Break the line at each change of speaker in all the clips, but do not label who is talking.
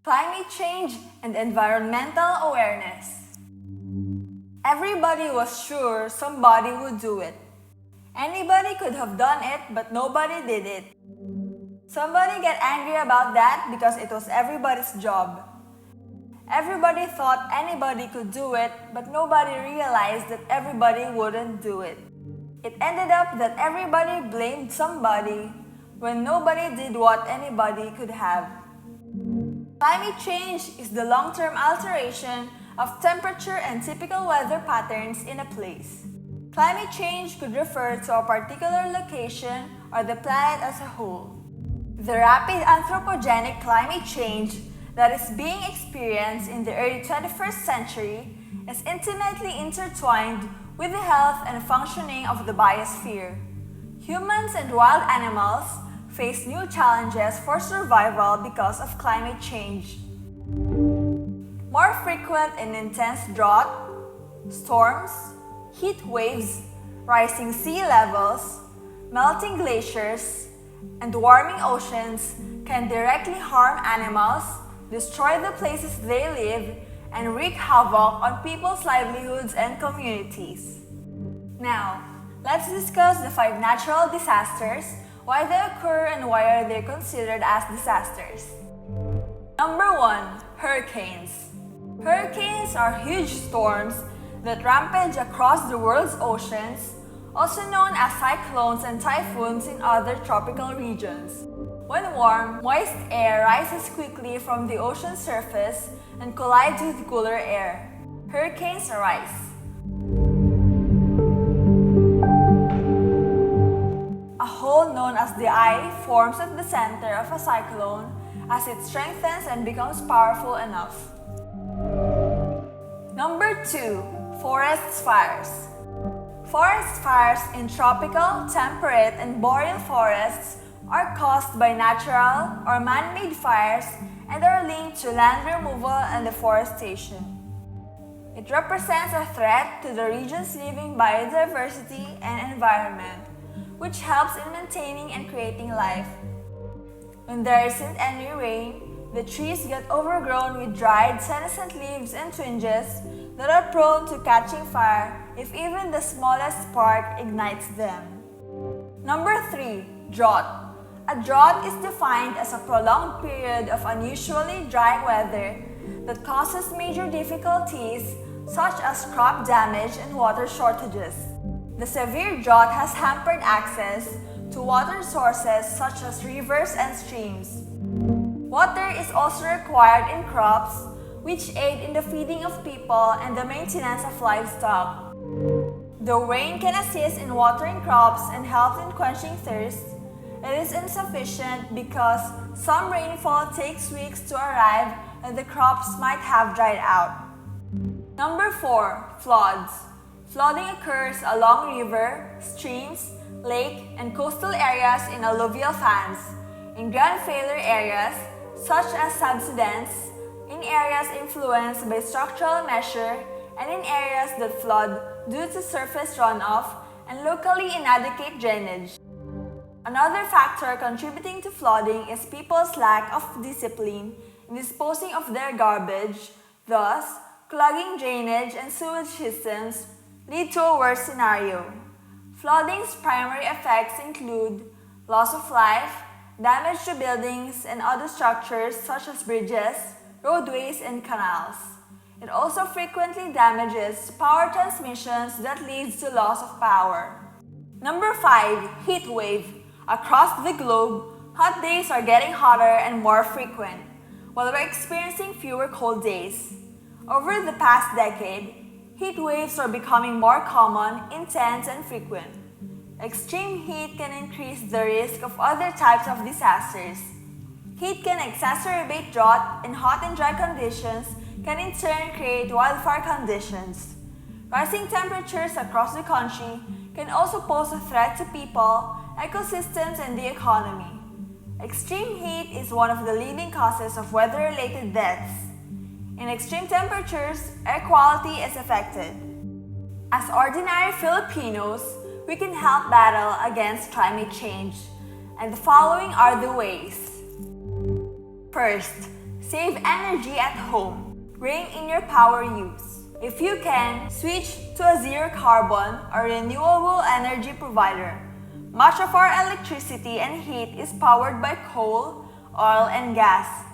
Climate change and environmental awareness. Everybody was sure somebody would do it. Anybody could have done it, but nobody did it. Somebody got angry about that because it was everybody's job. Everybody thought anybody could do it, but nobody realized that everybody wouldn't do it. It ended up that everybody blamed somebody when nobody did what anybody could have. Climate change is the long-term alteration of temperature and typical weather patterns in a place. Climate change could refer to a particular location or the planet as a whole. The rapid anthropogenic climate change that is being experienced in the early 21st century is intimately intertwined with the health and functioning of the biosphere. Humans and wild animals face new challenges for survival because of climate change. More frequent and intense drought, storms, heat waves, rising sea levels, melting glaciers, and warming oceans can directly harm animals, destroy the places they live, and wreak havoc on people's livelihoods and communities. Now, let's discuss the 5 natural disasters, why they occur and why are they considered as disasters. Number 1. Hurricanes. Hurricanes are huge storms that rampage across the world's oceans, also known as cyclones and typhoons in other tropical regions. When warm, moist air rises quickly from the ocean surface and collides with cooler air, hurricanes arise. A hole known as the eye forms at the center of a cyclone as it strengthens and becomes powerful enough. Number 2. Forest fires. Forest fires in tropical, temperate, and boreal forests are caused by natural or man-made fires and are linked to land removal and deforestation. It represents a threat to the region's living biodiversity and environment, which helps in maintaining and creating life. When there isn't any rain, the trees get overgrown with dried, senescent leaves and twinges that are prone to catching fire if even the smallest spark ignites them. Number 3. Drought. A drought is defined as a prolonged period of unusually dry weather that causes major difficulties such as crop damage and water shortages. The severe drought has hampered access to water sources such as rivers and streams. Water is also required in crops, which aid in the feeding of people and the maintenance of livestock. Though rain can assist in watering crops and help in quenching thirst, it is insufficient because some rainfall takes weeks to arrive and the crops might have dried out. Number 4. Floods. Flooding occurs along river, streams, lake, and coastal areas in alluvial fans, in ground failure areas such as subsidence, in areas influenced by structural measure, and in areas that flood due to surface runoff and locally inadequate drainage. Another factor contributing to flooding is people's lack of discipline in disposing of their garbage, thus, clogging drainage and sewage systems lead to a worse scenario. Flooding's primary effects include loss of life, damage to buildings and other structures such as bridges, roadways, and canals. It also frequently damages power transmissions that leads to loss of power. Number 5. Heat wave. Across the globe, hot days are getting hotter and more frequent, while we're experiencing fewer cold days. Over the past decade, heat waves are becoming more common, intense, and frequent. Extreme heat can increase the risk of other types of disasters. Heat can exacerbate drought, and hot and dry conditions can in turn create wildfire conditions. Rising temperatures across the country can also pose a threat to people, ecosystems, and the economy. Extreme heat is one of the leading causes of weather-related deaths. In extreme temperatures, air quality is affected. As ordinary Filipinos, we can help battle against climate change, and the following are the ways. First, Save energy at home. Rein in your power use. If you can, switch to a zero-carbon or renewable energy provider. Much of our electricity and heat is powered by coal, oil, and gas.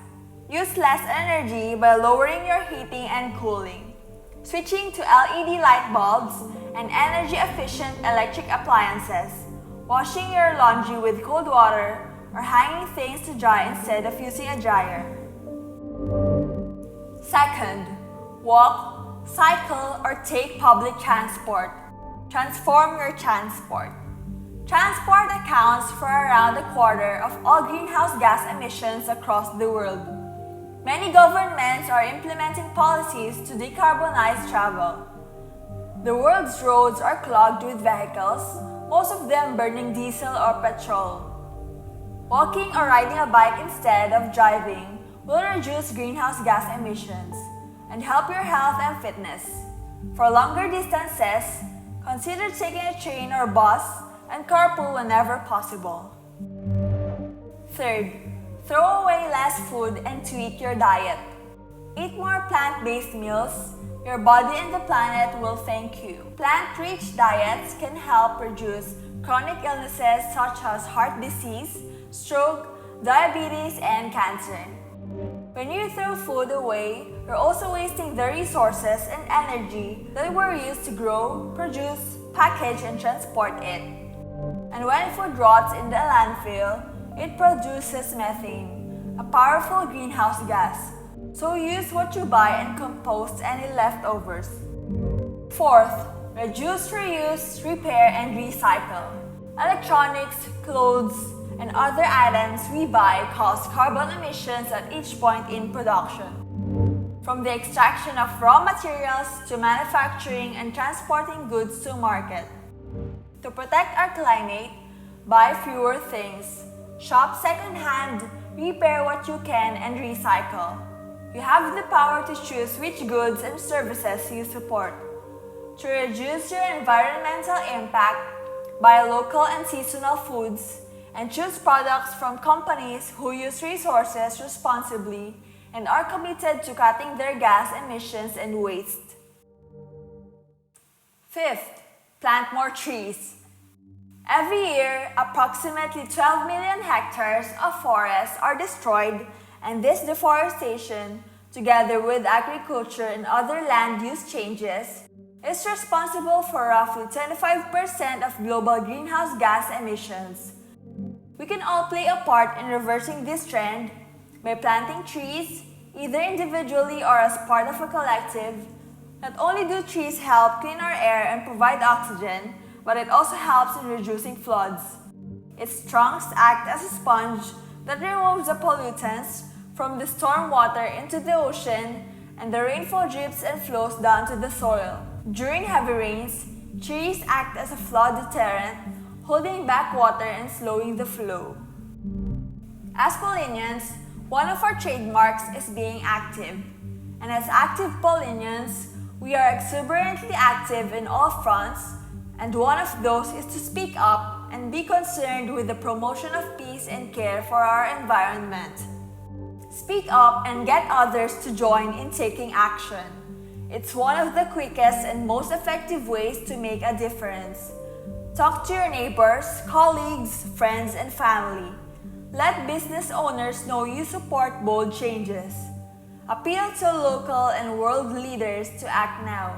Use less energy by lowering your heating and cooling. Switching to LED light bulbs and energy-efficient electric appliances. Washing your laundry with cold water or hanging things to dry instead of using a dryer. Second, walk, cycle, or take public transport. Transform your transport. Transport accounts for around a quarter of all greenhouse gas emissions across the world. Many governments are implementing policies to decarbonize travel. The world's roads are clogged with vehicles, most of them burning diesel or petrol. Walking or riding a bike instead of driving will reduce greenhouse gas emissions and help your health and fitness. For longer distances, consider taking a train or bus and carpool whenever possible. Third, throw away less food and tweak your diet. Eat more plant-based meals. Your body and the planet will thank you. Plant-rich diets can help reduce chronic illnesses such as heart disease, stroke, diabetes, and cancer. When you throw food away, you're also wasting the resources and energy that were used to grow, produce, package, and transport it. And when food rots in the landfill, it produces methane, a powerful greenhouse gas. So use what you buy and compost any leftovers. Fourth, reduce, reuse, repair, and recycle. Electronics, clothes, and other items we buy cause carbon emissions at each point in production. From the extraction of raw materials to manufacturing and transporting goods to market. To protect our climate, buy fewer things. Shop secondhand, repair what you can, and recycle. You have the power to choose which goods and services you support. To reduce your environmental impact, buy local and seasonal foods, and choose products from companies who use resources responsibly and are committed to cutting their gas emissions and waste. Fifth, plant more trees. Every year, approximately 12 million hectares of forests are destroyed, and this deforestation, together with agriculture and other land use changes, is responsible for roughly 25% of global greenhouse gas emissions. We can all play a part in reversing this trend by planting trees, either individually or as part of a collective. Not only do trees help clean our air and provide oxygen, but it also helps in reducing floods. Its trunks act as a sponge that removes the pollutants from the storm water into the ocean, and the rainfall drips and flows down to the soil. During heavy rains, trees act as a flood deterrent, holding back water and slowing the flow. As Paulinians, one of our trademarks is being active. And as active Paulinians, we are exuberantly active in all fronts, and one of those is to speak up and be concerned with the promotion of peace and care for our environment. Speak up and get others to join in taking action. It's one of the quickest and most effective ways to make a difference. Talk to your neighbors, colleagues, friends, and family. Let business owners know you support bold changes. Appeal to local and world leaders to act now.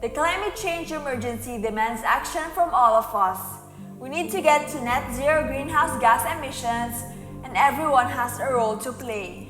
The climate change emergency demands action from all of us. We need to get to net zero greenhouse gas emissions, and everyone has a role to play.